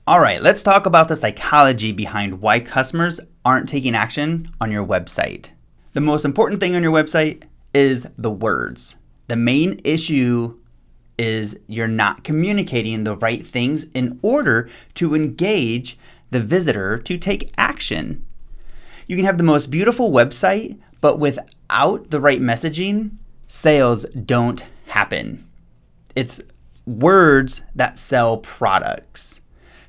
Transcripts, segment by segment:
All right, let's talk about the psychology behind why customers aren't taking action on your website. The most important thing on your website is the words. The main issue is you're not communicating the right things in order to engage the visitor to take action. You can have the most beautiful website, but without the right messaging, sales don't happen. It's words that sell products.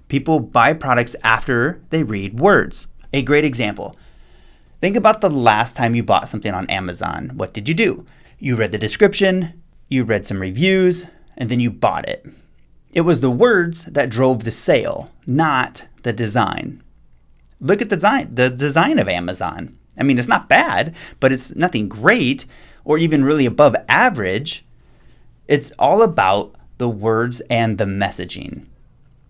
People buy products after they read words. A great example. Think about the last time you bought something on Amazon. What did you do? You read the description, you read some reviews, and then you bought it. It was the words that drove the sale, not the design. Look at the design of Amazon. I mean, it's not bad, but it's nothing great or even really above average. It's all about the words and the messaging.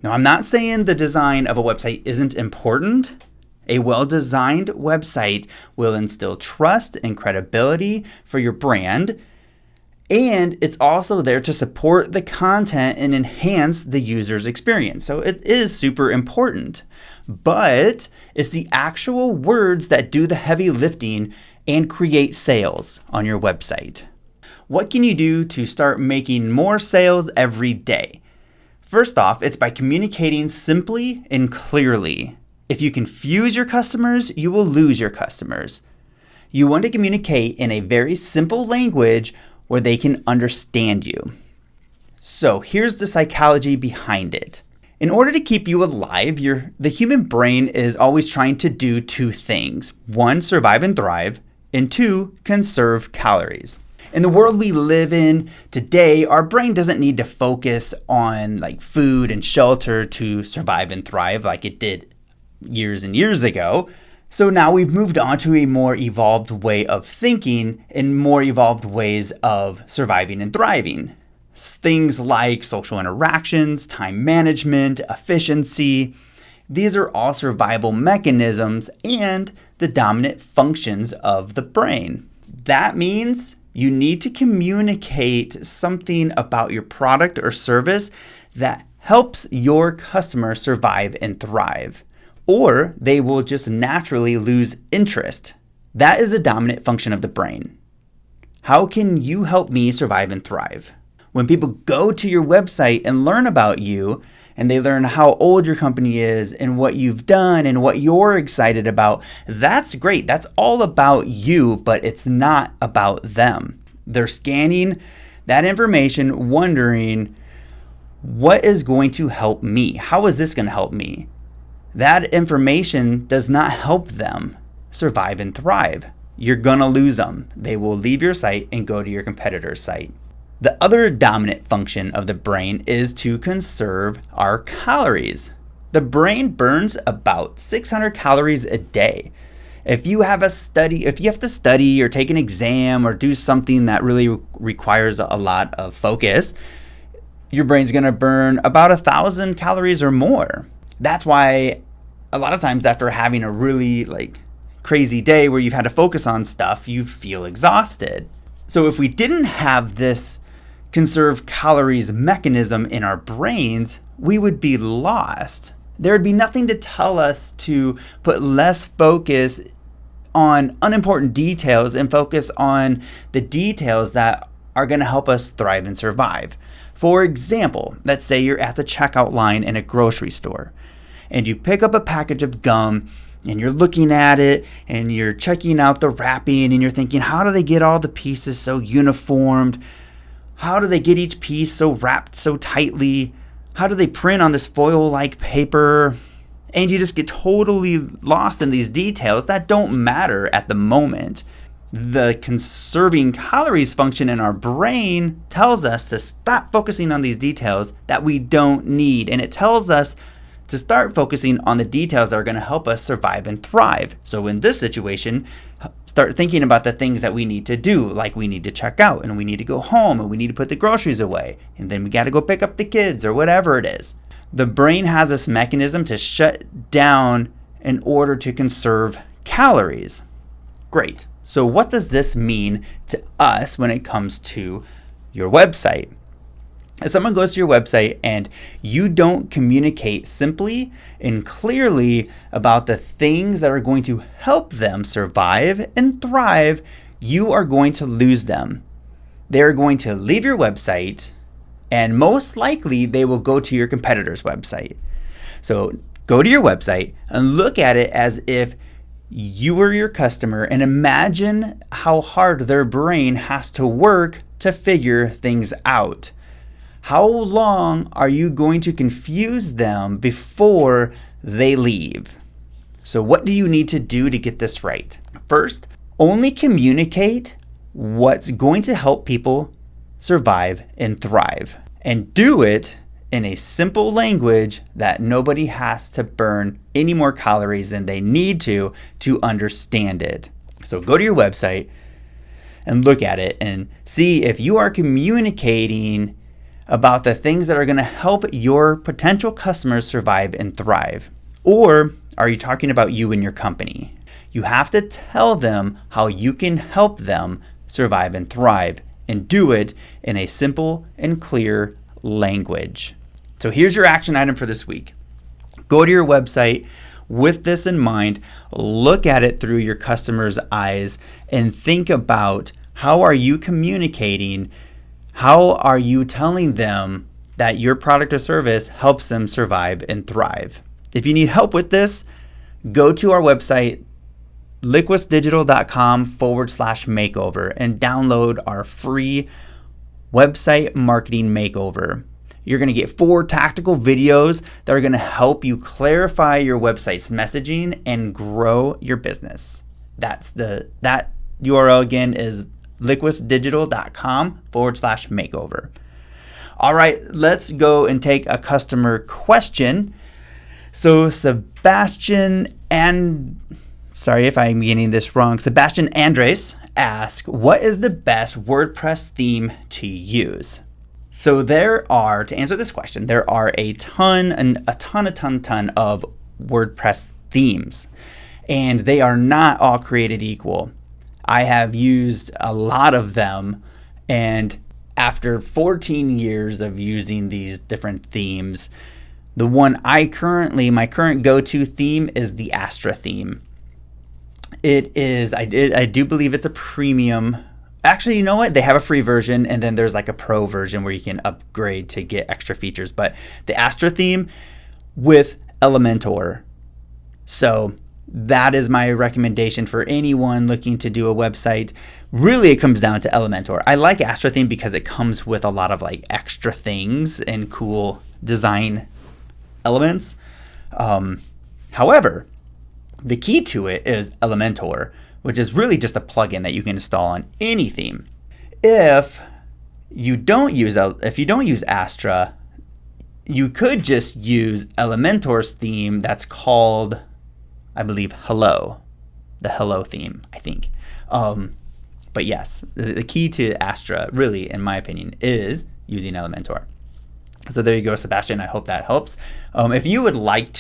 Now, I'm not saying the design of a website isn't important. A well-designed website will instill trust and credibility for your brand, and it's also there to support the content and enhance the user's experience. So it is super important, but it's the actual words that do the heavy lifting and create sales on your website. What can you do to start making more sales every day? First off, it's by communicating simply and clearly. If you confuse your customers, you will lose your customers. You want to communicate in a very simple language where they can understand you. So here's the psychology behind it. In order to keep you alive, the human brain is always trying to do two things. One, survive and thrive, and two, conserve calories. In the world we live in today, our brain doesn't need to focus on like food and shelter to survive and thrive like it did years and years ago. So now we've moved on to a more evolved way of thinking and more evolved ways of surviving and thriving. Things like social interactions, time management, efficiency. These are all survival mechanisms and the dominant functions of the brain. That means you need to communicate something about your product or service that helps your customer survive and thrive, or they will just naturally lose interest. That is a dominant function of the brain. How can you help me survive and thrive? When people go to your website and learn about you, and they learn how old your company is and what you've done and what you're excited about, that's great. That's all about you, but it's not about them. They're scanning that information, wondering, what is going to help me? How is this going to help me? That information does not help them survive and thrive. You're going to lose them. They will leave your site and go to your competitor's site. The other dominant function of the brain is to conserve our calories. The brain burns about 600 calories a day. If you have to study or take an exam or do something that really requires a lot of focus, your brain's going to burn about 1,000 calories or more. That's why a lot of times after having a really crazy day where you've had to focus on stuff, you feel exhausted. So if we didn't have this conserve calories mechanism in our brains, we would be lost. There would be nothing to tell us to put less focus on unimportant details and focus on the details that are going to help us thrive and survive. For example, let's say you're at the checkout line in a grocery store and you pick up a package of gum and you're looking at it and you're checking out the wrapping and you're thinking, how do they get all the pieces so uniformed? How do they get each piece so wrapped so tightly? How do they print on this foil-like paper? And you just get totally lost in these details that don't matter at the moment. The conserving calories function in our brain tells us to stop focusing on these details that we don't need. And it tells us to start focusing on the details that are going to help us survive and thrive. So in this situation, start thinking about the things that we need to do, like we need to check out and we need to go home and we need to put the groceries away and then we got to go pick up the kids or whatever it is. The brain has this mechanism to shut down in order to conserve calories. Great. So what does this mean to us when it comes to your website? If someone goes to your website and you don't communicate simply and clearly about the things that are going to help them survive and thrive, you are going to lose them. They're going to leave your website, and most likely they will go to your competitor's website. So go to your website and look at it as if you were your customer, and imagine how hard their brain has to work to figure things out. How long are you going to confuse them before they leave? So what do you need to do to get this right? First, only communicate what's going to help people survive and thrive. And do it in a simple language that nobody has to burn any more calories than they need to understand it. So go to your website and look at it and see if you are communicating about the things that are going to help your potential customers survive and thrive. Or are you talking about you and your company? You have to tell them how you can help them survive and thrive, and do it in a simple and clear language. So here's your action item for this week. Go to your website with this in mind, look at it through your customer's eyes, and think about how are you communicating. How are you telling them that your product or service helps them survive and thrive? If you need help with this, go to our website, liquisdigital.com/makeover, and download our free website marketing makeover. You're going to get 4 tactical videos that are going to help you clarify your website's messaging and grow your business. That URL again is liquisdigital.com/makeover. All right, let's go and take a customer question. So Sebastian Andres asks, what is the best WordPress theme to use? So to answer this question, there are a ton of WordPress themes, and they are not all created equal. I have used a lot of them, and after 14 years of using these different themes, the one my current go-to theme is the Astra theme. It is, I do believe it's a premium. Actually, you know what? They have a free version, and then there's like a pro version where you can upgrade to get extra features. But the Astra theme with Elementor. So that is my recommendation for anyone looking to do a website. Really, it comes down to Elementor. I like Astra theme because it comes with a lot of like extra things and cool design elements. However, the key to it is Elementor, which is really just a plugin that you can install on any theme. If you don't use Astra, you could just use Elementor's theme that's called, I believe, Hello, the Hello theme, I think. But yes, the key to Astra, really, in my opinion, is using Elementor. So there you go, Sebastian. I hope that helps. If you would like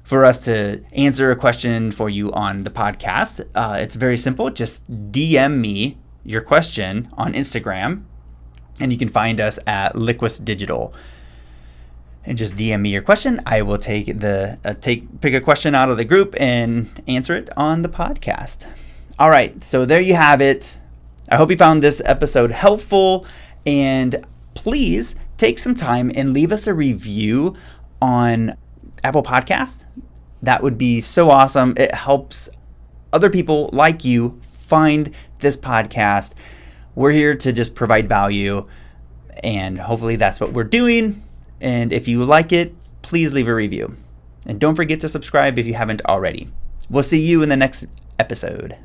for us to answer a question for you on the podcast, it's very simple. Just DM me your question on Instagram, and you can find us at Liquis Digital. And just DM me your question. I will pick a question out of the group and answer it on the podcast. All right, so there you have it. I hope you found this episode helpful, and please take some time and leave us a review on Apple Podcast. That would be so awesome. It helps other people like you find this podcast. We're here to just provide value, and hopefully that's what we're doing. And if you like it, please leave a review. And don't forget to subscribe if you haven't already. We'll see you in the next episode.